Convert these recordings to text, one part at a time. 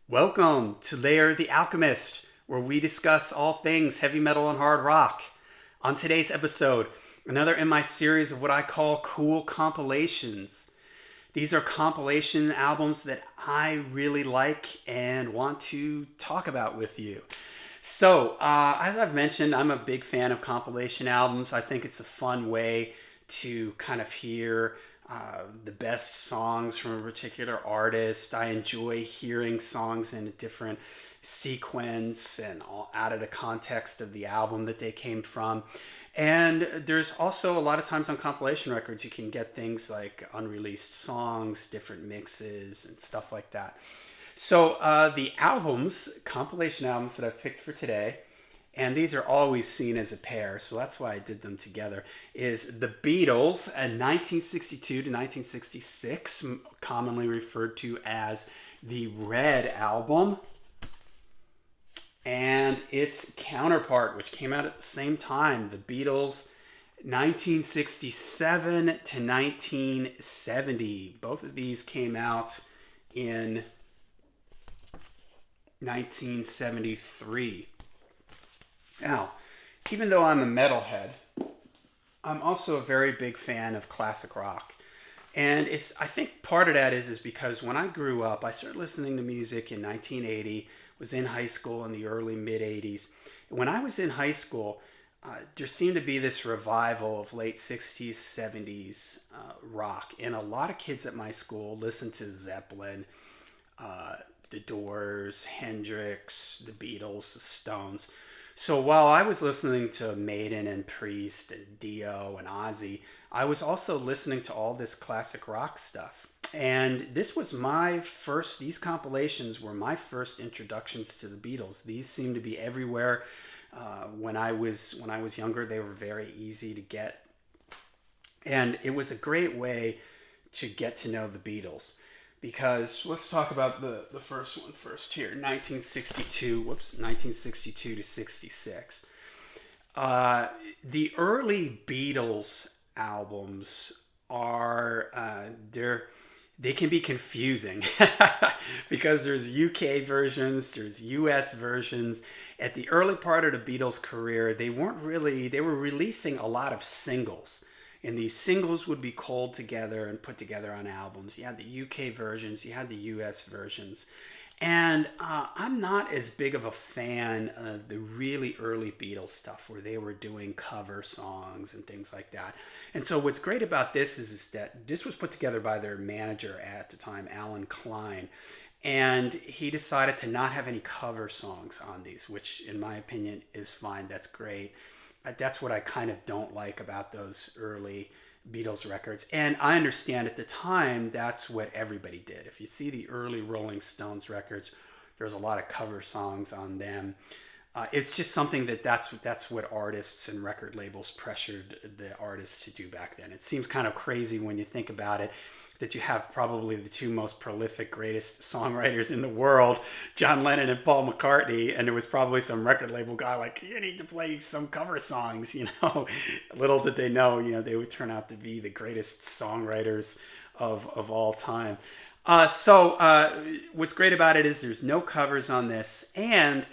Welcome to Layer the Alchemist, where we discuss all things heavy metal and hard rock. On today's episode, another in my series of what I call cool compilations. These are compilation albums that I really like and want to talk about with you. As I've mentioned, I'm a big fan of compilation albums. I think it's a fun way to kind of hear the best songs from a particular artist. I enjoy hearing songs in a different sequence and all out of the context of the album that they came from. And there's also a lot of times on compilation records you can get things like unreleased songs, different mixes, and stuff like that. The compilation albums that I've picked for today, and these are always seen as a pair, so that's why I did them together, is the Beatles, 1962 to 1966, commonly referred to as the Red Album, and its counterpart, which came out at the same time, the Beatles 1967 to 1970. Both of these came out in 1973. Now, even though I'm a metalhead, I'm also a very big fan of classic rock. And I think part of that is because when I grew up, I started listening to music in 1980, was in high school in the early mid 80s. When I was in high school, there seemed to be this revival of late 60s, 70s rock. And a lot of kids at my school listened to Zeppelin, The Doors, Hendrix, the Beatles, the Stones. So while I was listening to Maiden and Priest and Dio and Ozzy, I was also listening to all this classic rock stuff. And these compilations were my first introductions to the Beatles. These seemed to be everywhere. When I was younger, they were very easy to get. And it was a great way to get to know the Beatles. Because let's talk about the first one first here, 1962 to 66. The early Beatles albums they can be confusing because there's UK versions, there's US versions. At the early part of the Beatles' career, they were releasing a lot of singles. And these singles would be culled together and put together on albums. You had the UK versions, you had the US versions. And I'm not as big of a fan of the really early Beatles stuff where they were doing cover songs and things like that. And so what's great about this is that this was put together by their manager at the time, Alan Klein. And he decided to not have any cover songs on these, which in my opinion is fine. That's great. That's what I kind of don't like about those early Beatles records. And I understand at the time that's what everybody did. If you see the early Rolling Stones records, there's a lot of cover songs on them. It's just something that's what artists and record labels pressured the artists to do back then. It seems kind of crazy when you think about it, that you have probably the two most prolific, greatest songwriters in the world, John Lennon and Paul McCartney, and there was probably some record label guy like, you need to play some cover songs, Little did they know, they would turn out to be the greatest songwriters of all time. What's great about it is there's no covers on this, and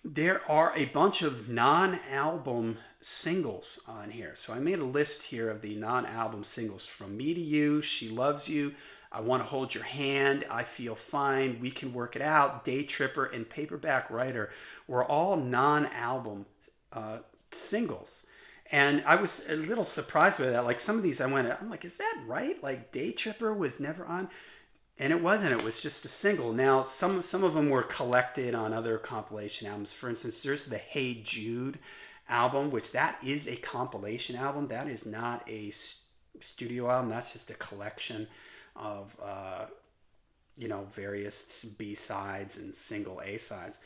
there are a bunch of non-album singles on here. So I made a list here of the non-album singles. From Me to You, She Loves You, I Want to Hold Your Hand, I Feel Fine, We Can Work It Out, Day Tripper, and Paperback Writer were all non-album singles. And I was a little surprised by that. Like some of these I'm like, is that right? Like Day Tripper was never on? And it wasn't. It was just a single. Now, some of them were collected on other compilation albums. For instance, there's the Hey Jude album, which that is a compilation album. That is not a studio album. That's just a collection of various B-sides and single A-sides.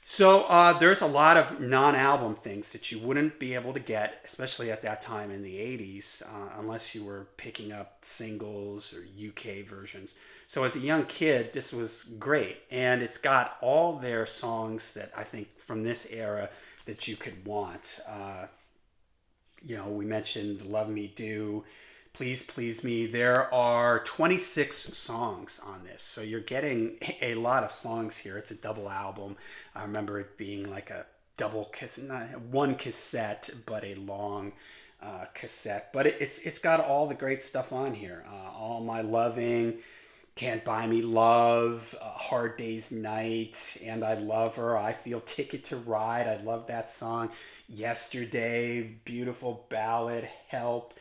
So there's a lot of non-album things that you wouldn't be able to get, especially at that time in the 80s, unless you were picking up singles or UK versions. So as a young kid, this was great. And it's got all their songs that I think from this era that you could want. We mentioned Love Me Do, Please Please Me. There are 26 songs on this. So you're getting a lot of songs here. It's a double album. I remember it being like a double cassette, not one cassette, but a long cassette. But it's got all the great stuff on here. All My Loving, Can't Buy Me Love, Hard Day's Night, And I Love Her. I Feel Ticket to Ride. I love that song. Yesterday, beautiful ballad, Help.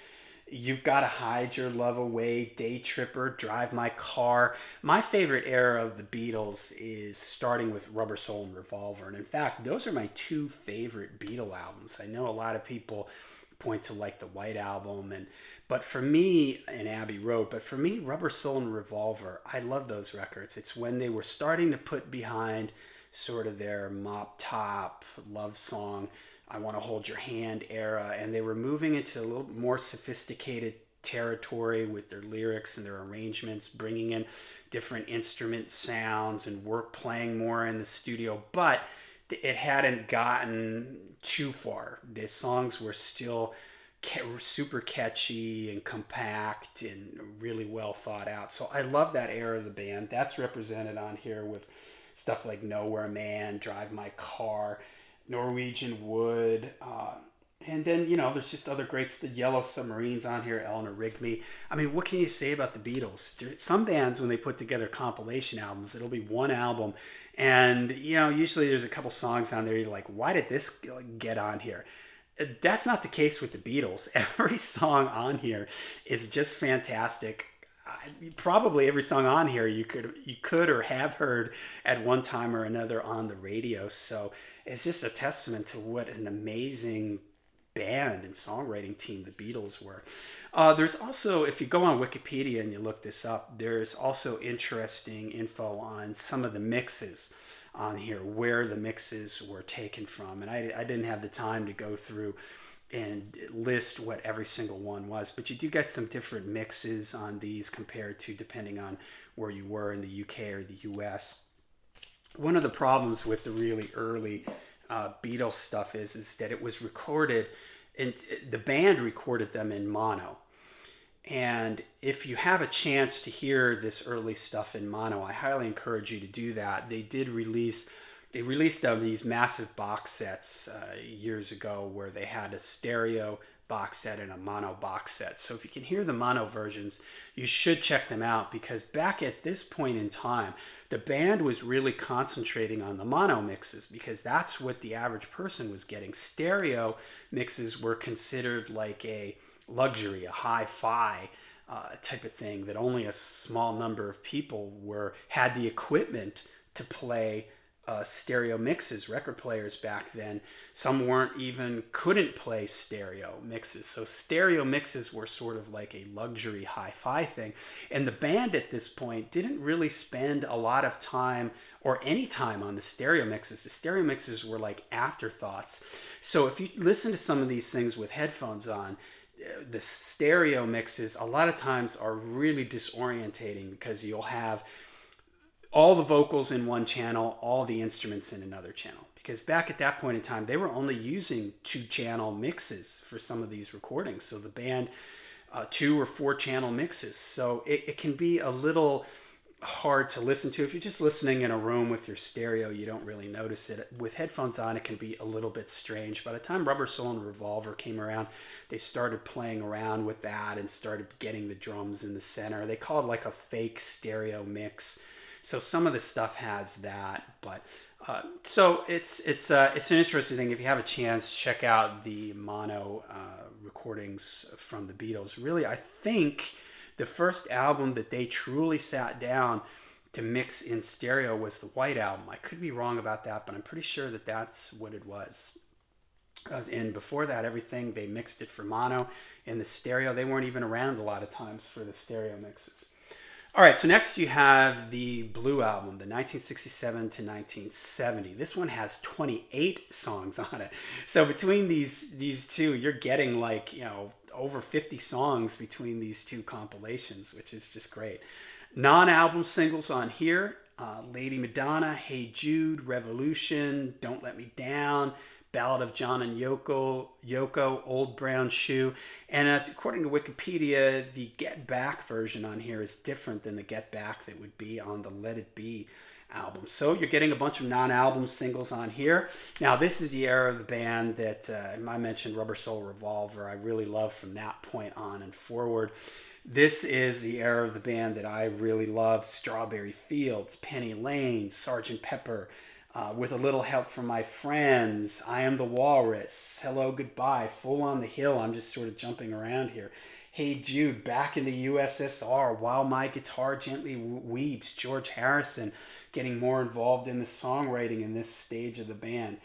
You've Gotta Hide Your Love Away, Day Tripper, Drive My Car. My favorite era of the Beatles is starting with Rubber Soul and Revolver. And in fact, those are my two favorite Beatle albums. I know a lot of people point to like the White Album but for me, and Abbey Road, but for me, Rubber Soul and Revolver, I love those records. It's when they were starting to put behind sort of their mop top love song, I Want to Hold Your Hand era, and they were moving into a little more sophisticated territory with their lyrics and their arrangements, bringing in different instrument sounds and work playing more in the studio, but it hadn't gotten too far. The songs were still super catchy and compact and really well thought out. So I love that era of the band. That's represented on here with stuff like Nowhere Man, Drive My Car, Norwegian Wood, and then, there's just other great Yellow Submarines on here, Eleanor Rigby. I mean, what can you say about the Beatles? Some bands, when they put together compilation albums, it'll be one album. And, usually there's a couple songs on there. You're like, why did this get on here? That's not the case with the Beatles. Every song on here is just fantastic. Probably every song on here you could or have heard at one time or another on the radio. So it's just a testament to what an amazing band and songwriting team the Beatles were. There's also, if you go on Wikipedia and you look this up, there's also interesting info on some of the mixes on here, where the mixes were taken from. And I didn't have the time to go through and list what every single one was, but you do get some different mixes on these compared to depending on where you were in the UK or the US. One of the problems with the really early Beatles stuff is that it was recorded, and the band recorded them in mono. And if you have a chance to hear this early stuff in mono, I highly encourage you to do that. They released these massive box sets years ago where they had a stereo box set and a mono box set. So if you can hear the mono versions, you should check them out, because back at this point in time, the band was really concentrating on the mono mixes because that's what the average person was getting. Stereo mixes were considered like a luxury, a hi-fi type of thing that only a small number of people had the equipment to play stereo mixes. Record players back then, some couldn't play stereo mixes. So stereo mixes were sort of like a luxury hi-fi thing. And the band at this point didn't really spend a lot of time or any time on the stereo mixes. The stereo mixes were like afterthoughts. So if you listen to some of these things with headphones on, the stereo mixes a lot of times are really disorientating, because you'll have all the vocals in one channel, all the instruments in another channel. Because back at that point in time, they were only using 2-channel mixes for some of these recordings. So the band, 2 or 4-channel mixes. So it can be a little hard to listen to. If you're just listening in a room with your stereo, you don't really notice it. With headphones on, it can be a little bit strange. By the time Rubber Soul and Revolver came around, they started playing around with that and started getting the drums in the center. They call it like a fake stereo mix. So some of the stuff has that, but so it's an interesting thing. If you have a chance, check out the mono recordings from the Beatles. Really, I think the first album that they truly sat down to mix in stereo was the White Album. I could be wrong about that, but I'm pretty sure that that's what it was. And before that, everything, they mixed it for mono. In the stereo, they weren't even around a lot of times for the stereo mixes. All right, so next you have the Blue Album, the 1967 to 1970. This one has 28 songs on it. So between these two, you're getting like, over 50 songs between these two compilations, which is just great. Non-album singles on here, Lady Madonna, Hey Jude, Revolution, Don't Let Me Down, Ballad of John and Yoko, Old Brown Shoe. And according to Wikipedia, the Get Back version on here is different than the Get Back that would be on the Let It Be album. So you're getting a bunch of non-album singles on here. Now, this is the era of the band that I mentioned, Rubber Soul Revolver. I really love from that point on and forward. This is the era of the band that I really love. Strawberry Fields, Penny Lane, Sgt. Pepper, With a Little Help from My Friends, I Am the Walrus, Hello Goodbye, Full on the Hill. I'm just sort of jumping around here. Hey Jude, Back in the USSR, While My Guitar Gently Weeps, George Harrison getting more involved in the songwriting in this stage of the band.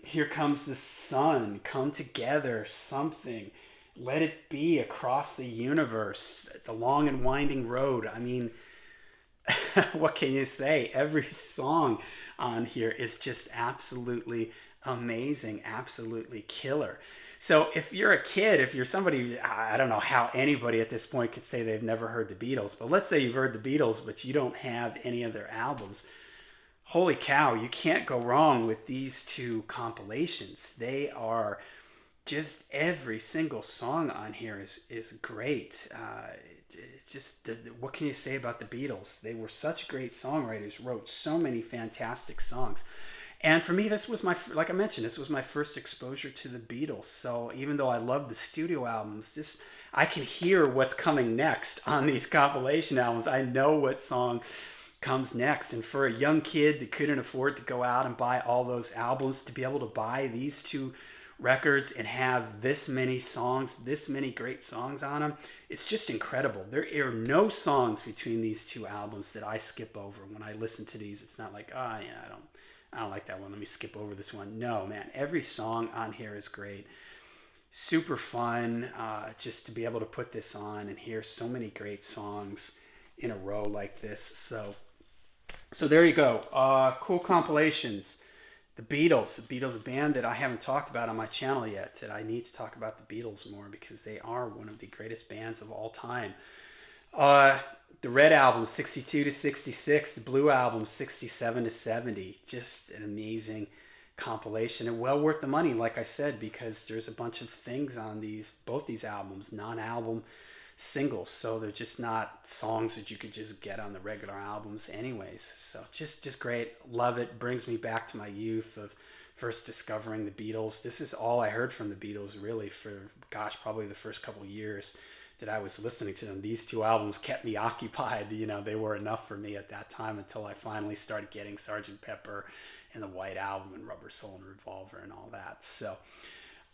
Here Comes the Sun, Come Together, Something, Let It Be, Across the Universe, The Long and Winding Road. I mean, what can you say? Every song on here is just absolutely amazing, absolutely killer. So if you're a kid, if you're somebody, I don't know how anybody at this point could say they've never heard the Beatles, but let's say you've heard the Beatles, but you don't have any of their albums. Holy cow, you can't go wrong with these two compilations. They are just, every single song on here is great. It's just, what can you say about the Beatles? They were such great songwriters, wrote so many fantastic songs. And for me, this was like I mentioned, this was my first exposure to the Beatles. So even though I love the studio albums, I can hear what's coming next on these compilation albums. I know what song comes next. And for a young kid that couldn't afford to go out and buy all those albums, to be able to buy these two records and have this many songs, this many great songs on them, it's just incredible. There are no songs between these two albums that I skip over when I listen to these. It's not like, oh yeah, I don't like that one, let me skip over this one. No, man, every song on here is great. Super fun just to be able to put this on and hear so many great songs in a row like this. So there you go. Cool compilations. The Beatles, a band that I haven't talked about on my channel yet, that I need to talk about the Beatles more because they are one of the greatest bands of all time. The Red album, 62 to 66. The Blue album, 67 to 70. Just an amazing compilation and well worth the money, like I said, because there's a bunch of things on both these albums, non-album singles. So they're just not songs that you could just get on the regular albums anyways. So just great. Love it. Brings me back to my youth of first discovering the Beatles. This is all I heard from the Beatles really for, gosh, probably the first couple of years that I was listening to them. These two albums kept me occupied. You know, they were enough for me at that time until I finally started getting Sgt. Pepper and the White Album and Rubber Soul and Revolver and all that. So,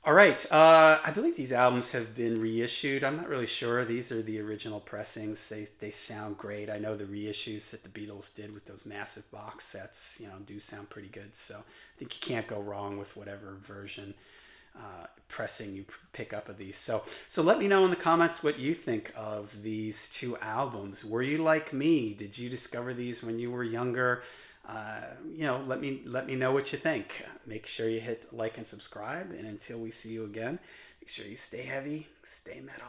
all right. I believe these albums have been reissued. I'm not really sure. These are the original pressings. They sound great. I know the reissues that the Beatles did with those massive box sets, you know, do sound pretty good. So I think you can't go wrong with whatever version pressing you pick up of these. So let me know in the comments what you think of these two albums. Were you like me? Did you discover these when you were younger? You know, let me know what you think. Make sure you hit like and subscribe, and until we see you again, make sure you stay heavy, stay metal.